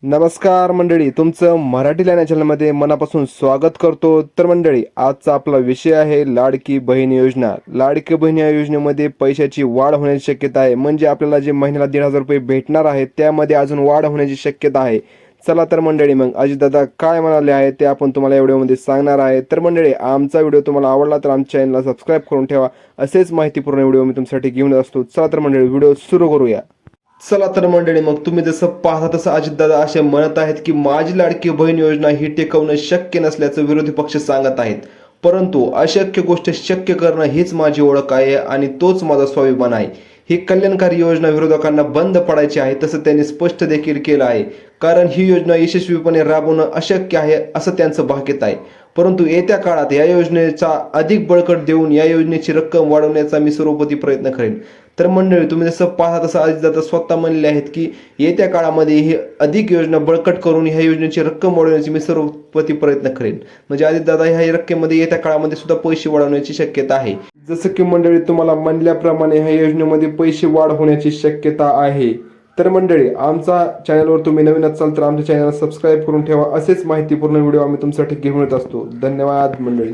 नमस्कार मंडळी, तुमचं मराठी लाईन या चॅनलमध्ये मनापासून स्वागत करतो. तर मंडळी, आजचा आपला विषय आहे लाडकी बहीण योजना. लाडकी बहीण या योजनेमध्ये पैशाची वाढ होण्याची शक्यता आहे. म्हणजे आपल्याला जे महिन्याला 1,500 रुपये भेटणार आहेत त्यामध्ये अजून वाढ होण्याची शक्यता आहे. चला तर मंडळी, मग अजितदादा काय म्हणाले आहे ते आपण तुम्हाला या व्हिडिओमध्ये सांगणार आहे. तर मंडळी, आमचा व्हिडिओ तुम्हाला आवडला तर आमच्या चॅनलला सबस्क्राईब करून ठेवा. असेच माहितीपूर्ण व्हिडिओ मी तुमच्यासाठी घेऊन असतो. चला तर मंडळी, व्हिडिओ सुरू करूया. चला तर मंडळी, मग तुम्ही जसं पाहता तसं अजितदादा असे म्हणत आहेत की माझी लाडकी बहीण योजना ही टिकवणं शक्य नसल्याचं विरोधी पक्ष सांगत आहेत. परंतु अशक्य गोष्ट शक्य करणं हीच माझी ओळख आहे आणि तोच माझा स्वाभिमान आहे. ही कल्याणकारी योजना विरोधकांना बंद पडायची आहे, तसं त्यांनी स्पष्ट देखील केलं आहे. कारण ही योजना यशस्वीपणे राबवणं अशक्य आहे असं त्यांचं भाकीत आहे. परंतु येत्या काळात या योजनेचा अधिक बळकट देऊन या योजनेची रक्कम वाढवण्याचा मी सर्वोपरी प्रयत्न करेन. तर मंडळी, तुम्ही जसं पाहता तसं अजितदादा स्वतः म्हणले आहेत की येत्या काळामध्ये ही अधिक योजना बळकट करून ह्या योजनेची रक्कम वाढवण्याची मी सर्वोपरी प्रयत्न करेन. म्हणजे अजितदादा ह्या रक्कमेमध्ये येत्या काळामध्ये सुद्धा पैसे वाढवण्याची शक्यता आहे. जसं की मंडळी तुम्हाला म्हणल्याप्रमाणे ह्या योजनेमध्ये पैसे वाढ होण्याची शक्यता आहे. तर मंडळी, आमचा चॅनलवर तुम्ही नवीन असाल तर आमच्या चॅनलला सबस्क्राईब करून ठेवा. असेच माहितीपूर्ण व्हिडिओ आम्ही तुमच्यासाठी घेऊन येत असतो. धन्यवाद मंडळी.